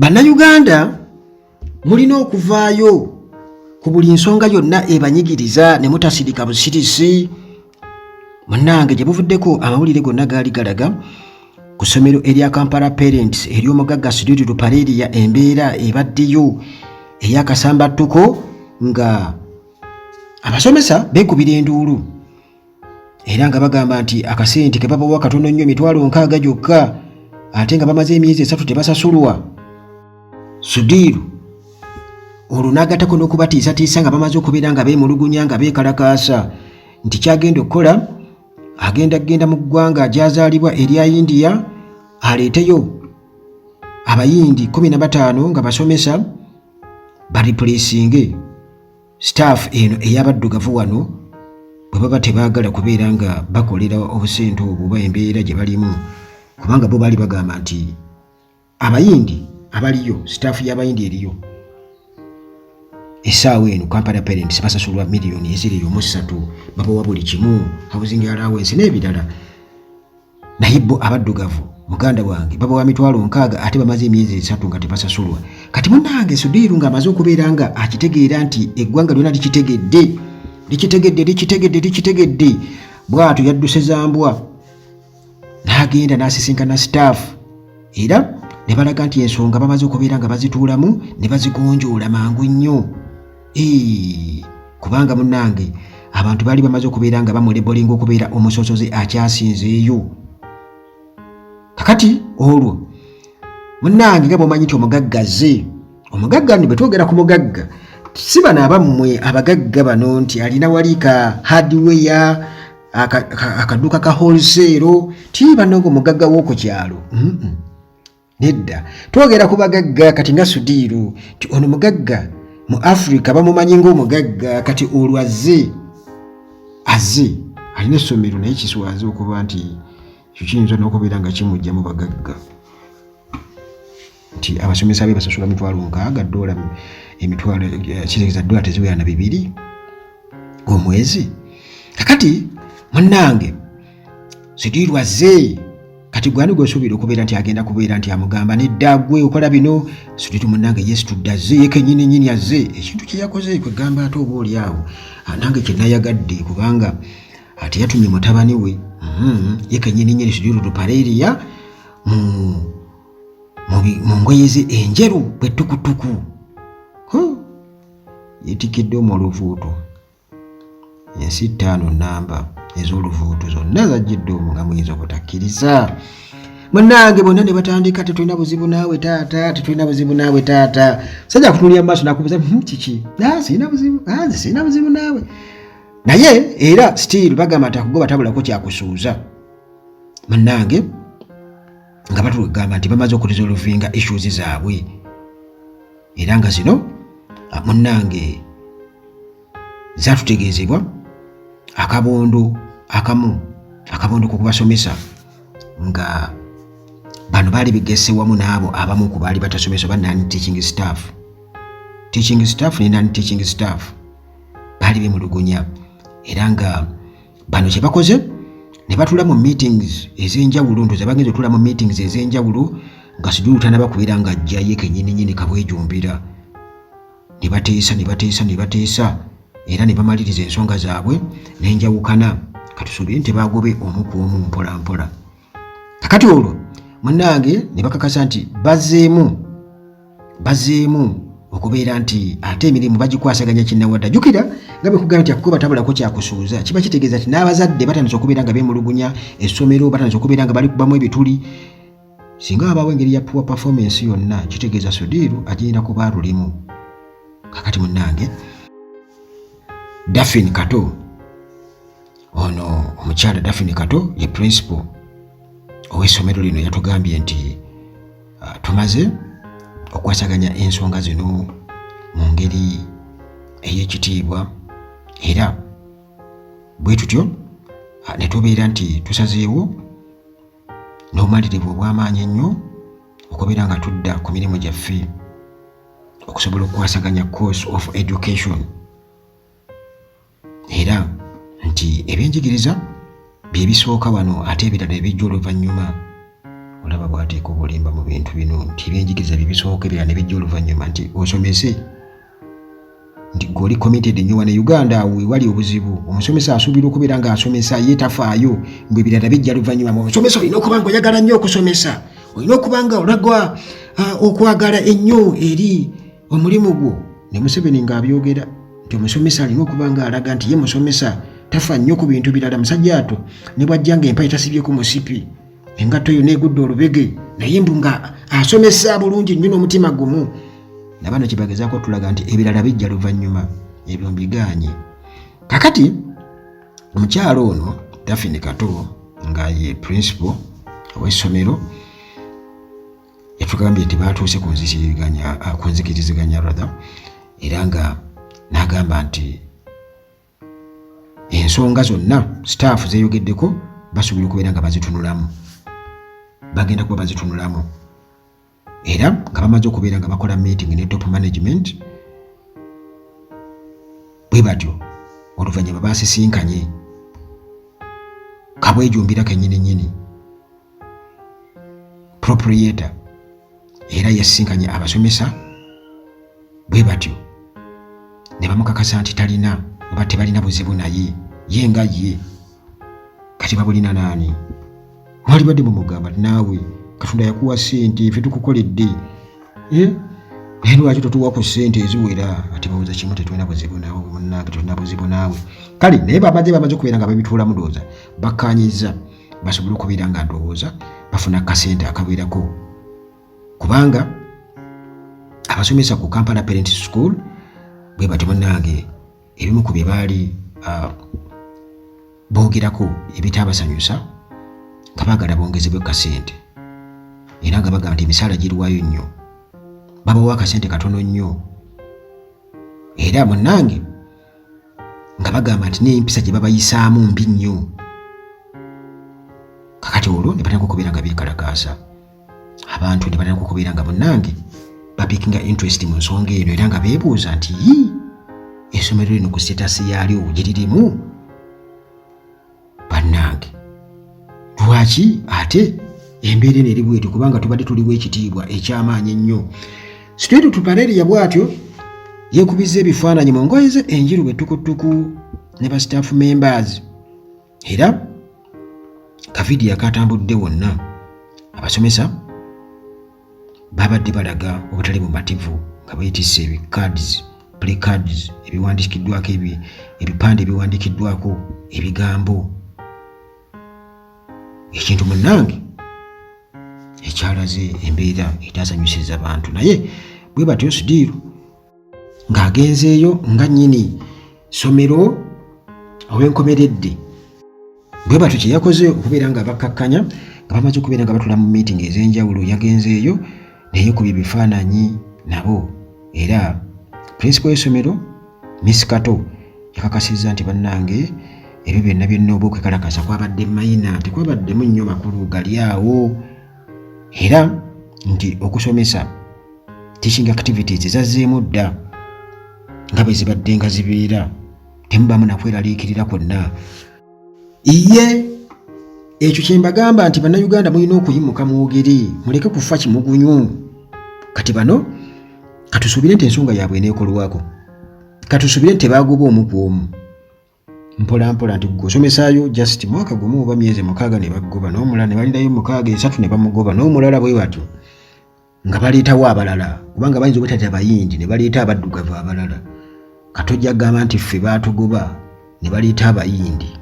Bannayuganda mulina okuvaayo ku buli nsonga yonna ebanyigiriza ne mutasirika busirisi. Munnange gye buvuddeko amawulire gonna gaali galaga ku ssomero erya Kampala Parents ery'omugagga Sudiri Lupaleria embeera ebaddeyo ey'akasambattuko nga abasomesa beekubira enduulu era nga bagamba nti akasente ke babawa katono nnyo $60,000 gyokka ate nga bamaze emyezi 3 tebasasulwa. Sudiru olwo n'agattako n'okubatiisatiisa nga bamaze okubeera nga beemulugunya nga beekalakaasa nti kyagenda okukola agenda mu ggwanga gy'azaalibwa erya India aleeteyo abayindi 15 nga basomesa baripuleesinge staff eno ey'abaddugavu wano bwe baba tebaagala kubeera nga bakolera obusente obwo oba embeera gye balimu, kubanga bo baali bagamba nti abayindi abaliyo staff y'abayindi eriyo essaawa eno Kampala Parents basasulwa miliyoni eziri 3 babawa buli kimu, housing allowance n'ebirala, naye bo abaddugavu muganda wange babawa $60,000 ate bamaze emyezi 3 nga tebasasulwa. Kati munnange Sudiru ng'amaze okubeera nga akitegeera nti eggwanga lyonna likitegedde bw'atyo yadduse zambwa n'agenda n'asisinkana staff era ne balaga nti ensonga bamaze okubeera nga bazituulamu ne bazigonjoola mangu nnyo. Kubanga munnange abantu baali bamaze okubeera nga bamulebolinga okubeera omusosoze akyasinzeeyo. Kakati olwo munnange nga bw'omanyi nti omugagga bwe twogera ku mugagga si bano abammwe abagagga bano nti alina wali ka hardware akaduuka ka wholesale ti bano omugagga w'oku kyalo. Nedda twogera ku bagagga kati nga Sudiru nti ono mugagga mu Africa bamumanyi ng'omugagga kati olwo azze alina essomero naye kiswaze okuba nti kiyinza n'okubeera nga kimujja mu bagagga nti abasomesa be basasula $60,000 emitwalo kitegeeza $2 teziwera na 2 omwezi. Kakati munnange Sudiru azze kati gwani gwesuubira okubeera nti agenda kubeera nti amugamba nedda gwe okola bino. Sudiru munnange yesitudde azze ye kennyini azze ekintu kye yakoze kwegamba ate oba oli awo nange kye nayagadde kubanga ate yatumye mutabani we ye kennyini Sudiru Lupaleria mu ngoye ze enjeru bwettukutuku yetikidde omuluvuuto ensi 5 namba ez'oluvuuto zonna zajjidde omu nga muyinza obutakkiriza. Munnange bonna ne batandika tetulina buzibu naawe taata sajja kutunulira mu maaso nakubuuza kiki sirina buzibu naawe naye era still bagamba nti akugoba tabulako kyakusuuza. Munnange nga batugamba nti bamaze okurizolvinga issues zaabwe era nga zino munnange zatutegeezebwa akabondo ku kubasomesa nga bano baali bigese wamu n'abo abamu ku baali batasomesa ba non-teaching staff ne non-teaching staff baali bemulugunya era nga bano kye bakoze ne batula mu meetings ez'enjawulo ntoza bagenza otula mu meetings ez'enjawulo nga Sudiru tanaba kubeera nga ajjayo kennyini kabwejumbira ne bateesa era ne bamaliriza ensonga zaabwe n'enjawukana katusuubire nti bagobe omu ku omu mpola. Kakati olwo munnange ne bakakasa nti bazeemu okubeera nti ate emirimu bagikwasaganya kinnawadda. Jjukira nga bekugamba nti akugoba tabulako kyakusuuza kiba kitegeeza nti n'abazadde batandise okubeera nga beemulugunya essomero batandise okubeera nga bali kubamu ebituli. Singa wabaawo engeri ya poor performance yonna kitegeeza Sudiru agenda kuba lulimu. Kakati munnange Daphne Kato ono omukyala Daphne Kato ye principal ow'essomero lino yatugambye nti tumaze okwasaganya ensonga zino mu ngeri ey'ekitiibwa era bwe tutyo ne tubeera nti tusazeewo n'obumalirivu obw'amaanyi ennyo okubeera nga tudda ku mirimu gyaffe okusobola okukwasaganya course of education era nti ebyenjigiriza bye bisooka wano ate ebirala ebijja oluvannyuma olaba bw'ateeka obulimba mu bintu bino nti ebyenjigiriza bibisooka ebirala ne bijja oluvannyuma nti osomese nti gweoli committed nnyo wano e Uganda awo wali obuzibu. Omusomesa asuubira okubeera ng'asomesa ye tafaayo ng'ebirala bijja luvannyuma. Omusomesa olina okuba ng'oyagala nnyo okusomesa, olina okuba nga olagwa okwagala ennyo eri omulimu gwo. Ne Museveni ng'abyogera nti omusomesa alina okuba ng'alaga nti ye musomesa tafa nnyo ku bintu birala. Musajja ato ne bw'ajja ng'empale tasibyeko musipi, engatto yonna egudde olubege, naye mbu nga asomesa bulungi nnyo n'omutima gumu. Nabano kye bagezaako tulaga nti ebirala bijja luvannyuma, ebyo mbiganye. Kakati omukyalo ono Daphne Kato nga ye principal ow'essomero yatugambye nti baatuuse ku nzikiriziganya era nga n'agamba nti ensonga zonna staff zeeyogeddeko basuubira okubeera nga bazitunulamu, bagenda kuba bazitunulamu era nga bamaze okubeera nga bakola meeting ne top management. Bwe batyo oluvannyuma baasisinkanye Kabwejumbira kennyini proprietor era yasisinkanye abasomesa. Bwe batyo ne bamukakasa nti talina oba tebalina buzibu naye ye nga ye. Kati babulina naani? Mwali badde mumugamba naawe Katonda yakuwa ssente ffe tukukoledde naye lwaki totuwa ku ssente eziwera? Ati bawuza kimu tetulina buzibu naawe munnange, tulina buzibu naawe. Kale naye bamaze okubeera nga babituulamu ndowooza bakkaanyiza basobole okubeera nga ndowooza bafuna kasente akabeerako, kubanga abasomesa ku Kampala Parents School bwe bati munnange ebimu ku bye baali boogerako ebitaabasanyusa nga baagala bongezebwe kasente era nga bagamba nti emisaala girwayo nnyo, babawa akasente katono nnyo era munnange nga bagamba nti n'empisa gye babayisaamu mbi nnyo. Kakati olwo ne batandika okubeera nga beekalakaasa, abantu ne batandika okubeera nga munnange bapikinga interest mu nsonga eno era nga beebuuza nti essomero lino ku status yaalyo giririmu bannange, lwaki ate embeera eno eri bwetyo? Kubanga tubadde tuliwo ekitiibwa eky'amaanyi ennyo. Street Tupareria bw'atyo yeekubizza ebifaananyi mu ngoye ze enjiru ettukutuku ne ba staff members era kavidiyo akatambudde wonna abasomesa babadde balaga obutali bumativu nga beetisse ebicards placards ebiwandiikiddwako ebipande ebiwandiikiddwako ebigambo, ekintu munnange ekyalaze embeera etaasanyusiza abantu. Naye bwe batyo Sidiru ng'agenzeeyo nga nnyini ssomero ow'enkomeredde, bwe batyo kye yakoze okubeera nga bakkakkanya nga bamaze okubeera nga batula mu meeting ez'enjawulo. Yagenzeeyo neyeekubya ebifaananyi nabo era principal y'essomero Miss Kato yakakasizza nti bannange ebyo byonna byonna oba okwekalakasa kwabadde mayina, tekwabaddemu nnyo makulu gali awo, era nti okusomesa teaching activities ezazzeemu dda nga bwe zibadde nga zibeera, temubamu nakweraliikirira kwonna. Iye ekyo kye mbagamba nti bannayuganda mulina okuyimuka mwogere, muleke kufa kimugunyu. Kati bano katusuubire nti ensonga yaabwe eneekolwako, katusuubire nti tebaagoba omu ku omu mpola mpola nti gosomesaayo just mwaka gumu oba myezi 6 ne bagoba, n'omulala ne balindayo 3 ne bamugoba, n'omulala bwe batyo nga baleetawo abalala kubanga bayinza obutata bayindi ne baleeta abaddugavu abalala. Katojja gamba nti ffe baatugoba ne baleeta abayindi.